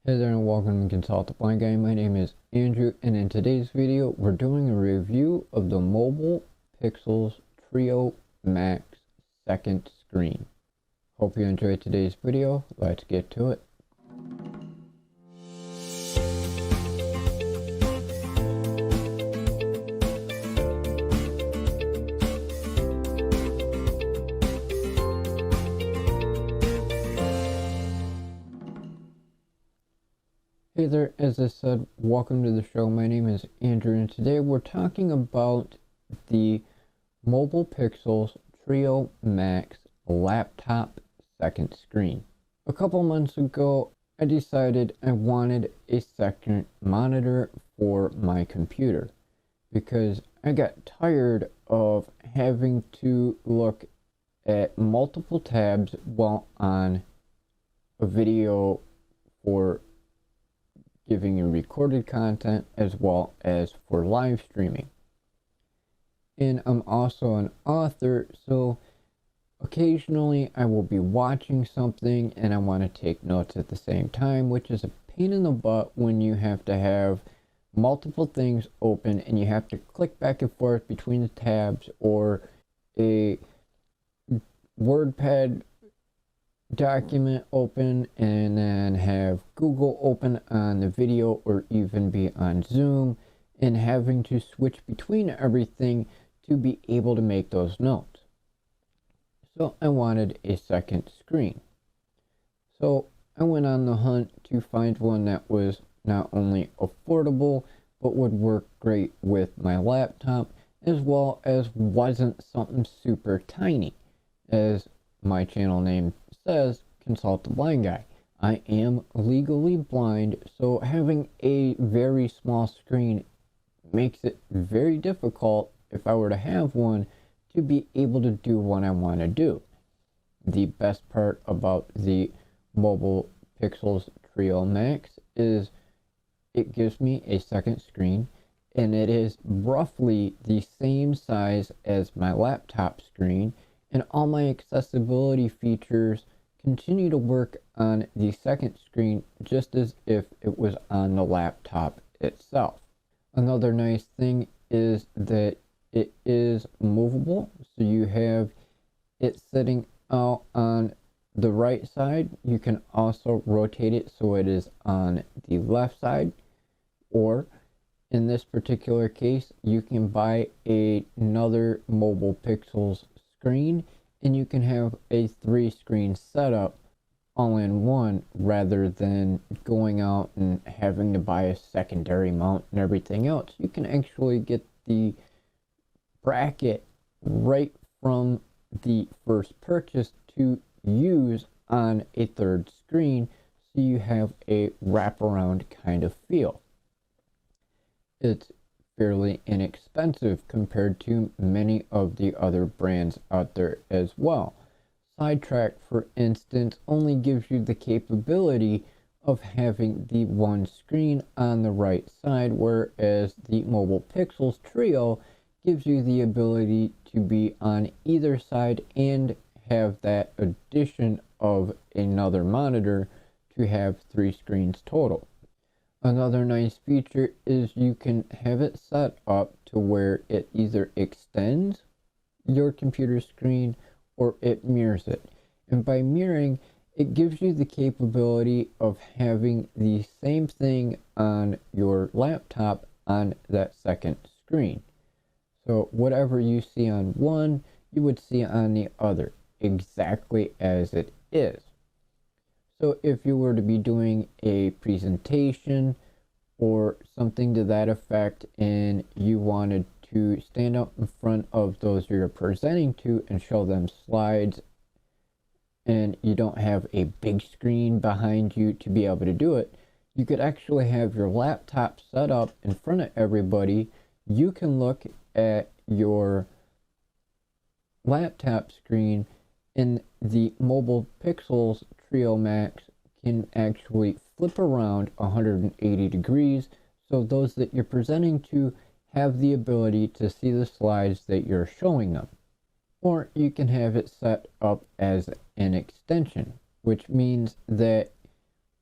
Hey there and welcome to Consult the Blind Guy. My name is Andrew, and in today's video we're doing a review of the Mobile Pixels Trio Max second screen. Hope you enjoyed today's video. Let's get to it. Hey there, as I said, welcome to the show. My name is Andrew, and today we're talking about the Mobile Pixels Trio Max laptop second screen. A couple months ago, I decided I wanted a second monitor for my computer because I got tired of having to look at multiple tabs while on a video for giving you recorded content as well as for live streaming. And I'm also an author, so occasionally I will be watching something and I want to take notes at the same time, which is a pain in the butt when you have to have multiple things open and you have to click back and forth between the tabs, or a WordPad document open and then have Google open on the video, or even be on Zoom and having to switch between everything to be able to make those notes. So I wanted a second screen. So I went on the hunt to find one that was not only affordable but would work great with my laptop, as well as wasn't something super tiny. As my channel name says, Consult the Blind Guy. I am legally blind, so having a very small screen makes it very difficult, if I were to have one, to be able to do what I want to do. The best part about the Mobile Pixels Trio Max is it gives me a second screen, and it is roughly the same size as my laptop screen, and all my accessibility features continue to work on the second screen just as if it was on the laptop itself. Another nice thing is that it is movable, so you have it sitting out on the right side. You can also rotate it so it is on the left side, or in this particular case you can buy another Mobile Pixels screen and you can have a 3-screen setup all in one, rather than going out and having to buy a secondary mount and everything else. You can actually get the bracket right from the first purchase to use on a third screen, so you have a wraparound kind of feel. It's fairly inexpensive compared to many of the other brands out there as well. Sidetrack, for instance, only gives you the capability of having the one screen on the right side, whereas the Mobile Pixels Trio gives you the ability to be on either side and have that addition of another monitor to have 3 screens total. Another nice feature is you can have it set up to where it either extends your computer screen or it mirrors it. And by mirroring, it gives you the capability of having the same thing on your laptop on that second screen. So whatever you see on one, you would see on the other, exactly as it is. So if you were to be doing a presentation or something to that effect, and you wanted to stand up in front of those you're presenting to and show them slides, and you don't have a big screen behind you to be able to do it, you could actually have your laptop set up in front of everybody. You can look at your laptop screen, and the Mobile Pixels Trio Max can actually flip around 180 degrees, so those that you're presenting to have the ability to see the slides that you're showing them. Or you can have it set up as an extension, which means that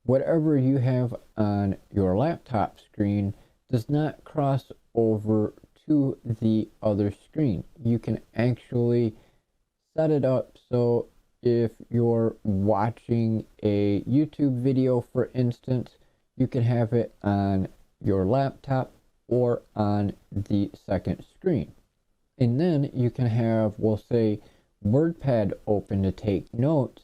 whatever you have on your laptop screen does not cross over to the other screen. You can actually set it up so if you're watching a YouTube video, for instance, you can have it on your laptop or on the second screen. And then you can have, we'll say, WordPad open to take notes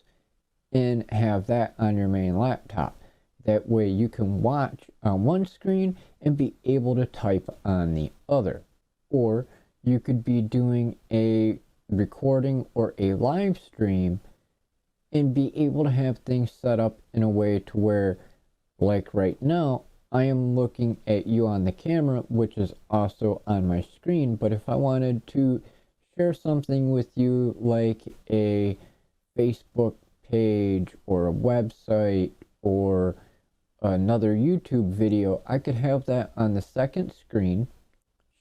and have that on your main laptop. That way you can watch on one screen and be able to type on the other. Or you could be doing a recording or a live stream and be able to have things set up in a way to where, like right now, I am looking at you on the camera, which is also on my screen. But if I wanted to share something with you, like a Facebook page or a website or another YouTube video, I could have that on the second screen,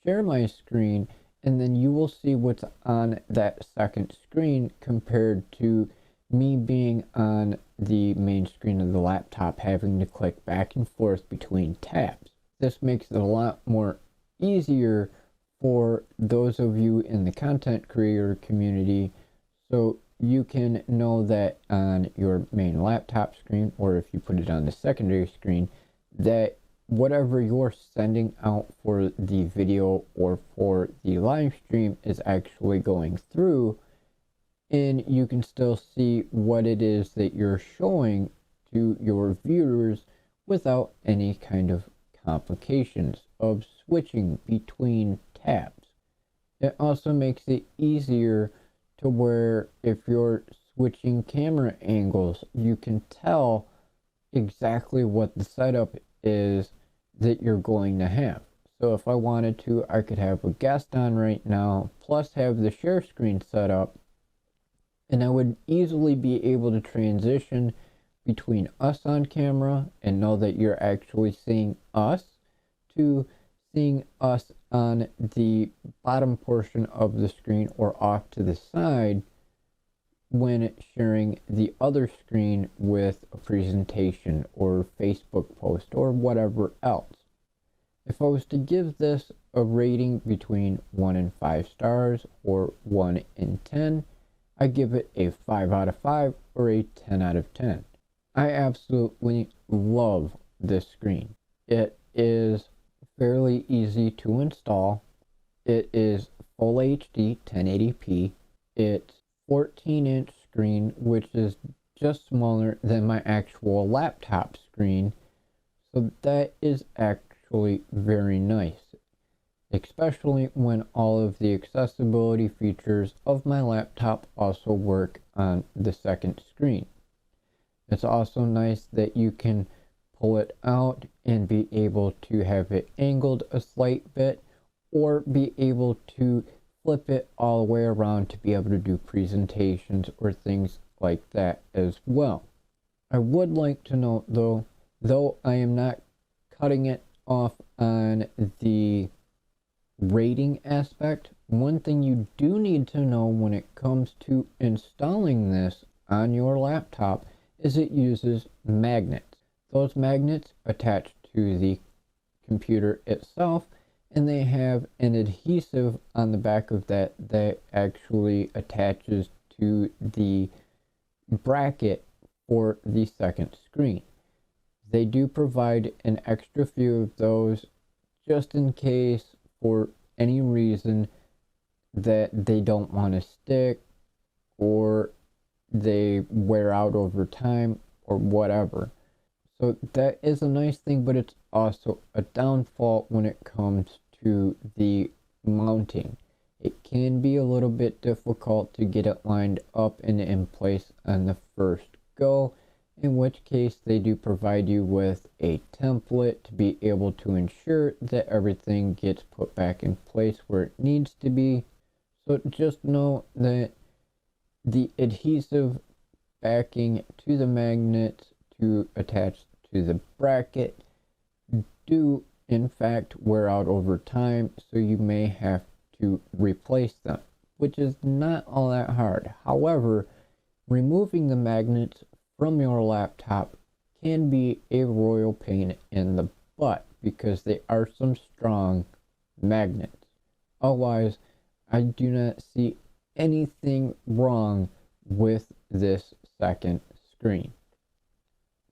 share my screen, and then you will see what's on that second screen compared to me being on the main screen of the laptop having to click back and forth between tabs. This makes it a lot more easier for those of you in the content creator community, so you can know that on your main laptop screen, or if you put it on the secondary screen, that whatever you're sending out for the video or for the live stream is actually going through, and you can still see what it is that you're showing to your viewers without any kind of complications of switching between tabs. It also makes it easier to where if you're switching camera angles, you can tell exactly what the setup is that you're going to have. So if I wanted to, I could have a guest on right now, plus have the share screen set up, and I would easily be able to transition between us on camera and know that you're actually seeing us to seeing us on the bottom portion of the screen or off to the side when sharing the other screen with a presentation or Facebook post or whatever else. If I was to give this a rating between 1 and 5 stars or 1 and 10, I give it a 5 out of 5 or a 10 out of 10. I absolutely love this screen. It is fairly easy to install. It is full HD 1080p. It's 14-inch screen, which is just smaller than my actual laptop screen. So that is actually very nice, especially when all of the accessibility features of my laptop also work on the second screen. It's also nice that you can pull it out and be able to have it angled a slight bit, or be able to flip it all the way around to be able to do presentations or things like that as well. I would like to note though I am not cutting it off on the rating aspect, one thing you do need to know when it comes to installing this on your laptop is it uses magnets. Those magnets attach to the computer itself, and they have an adhesive on the back of that actually attaches to the bracket for the second screen. They do provide an extra few of those just in case for any reason that they don't want to stick or they wear out over time or whatever. So that is a nice thing, but it's also a downfall when it comes to the mounting. It can be a little bit difficult to get it lined up and in place on the first go, in which case they do provide you with a template to be able to ensure that everything gets put back in place where it needs to be. So just know that the adhesive backing to the magnets to attach to the bracket do in fact wear out over time, so you may have to replace them, which is not all that hard. However, removing the magnets from your laptop can be a royal pain in the butt because they are some strong magnets. Otherwise, I do not see anything wrong with this second screen.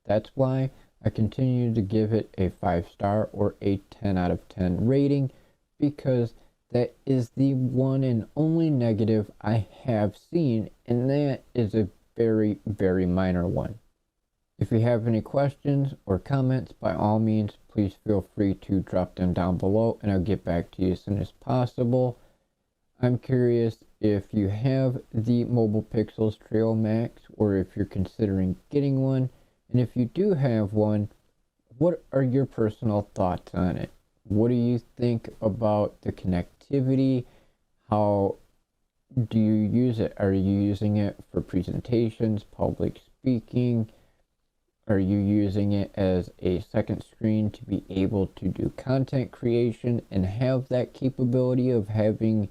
That's why I continue to give it a 5-star or a 10 out of 10 rating, because that is the one and only negative I have seen, and that is a very, very minor one. If you have any questions or comments, by all means, please feel free to drop them down below and I'll get back to you as soon as possible. I'm curious if you have the Mobile Pixels Trio Max, or if you're considering getting one. And if you do have one, what are your personal thoughts on it? What do you think about the connectivity? How do you use it? Are you using it for presentations, public speaking? Are you using it as a second screen to be able to do content creation and have that capability of having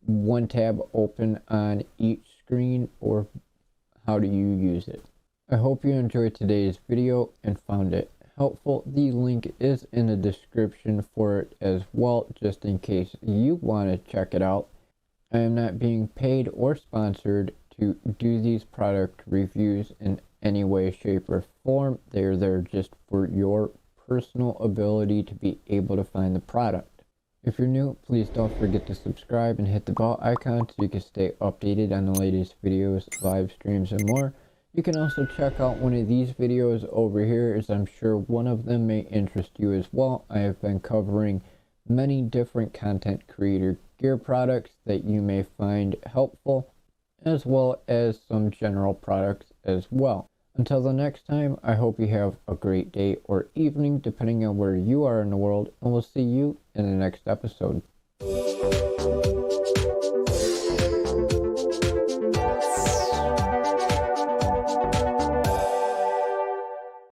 one tab open on each screen, or how do you use it? I hope you enjoyed today's video and found it helpful. The link is in the description for it as well, just in case you want to check it out. I am not being paid or sponsored to do these product reviews in any way, shape, or form. They're there just for your personal ability to be able to find the product. If you're new, please don't forget to subscribe and hit the bell icon so you can stay updated on the latest videos, live streams, and more. You can also check out one of these videos over here, as I'm sure one of them may interest you as well. I have been covering many different content creator gear products that you may find helpful, as well as some general products as well. Until the next time, I hope you have a great day or evening, depending on where you are in the world, and we'll see you in the next episode.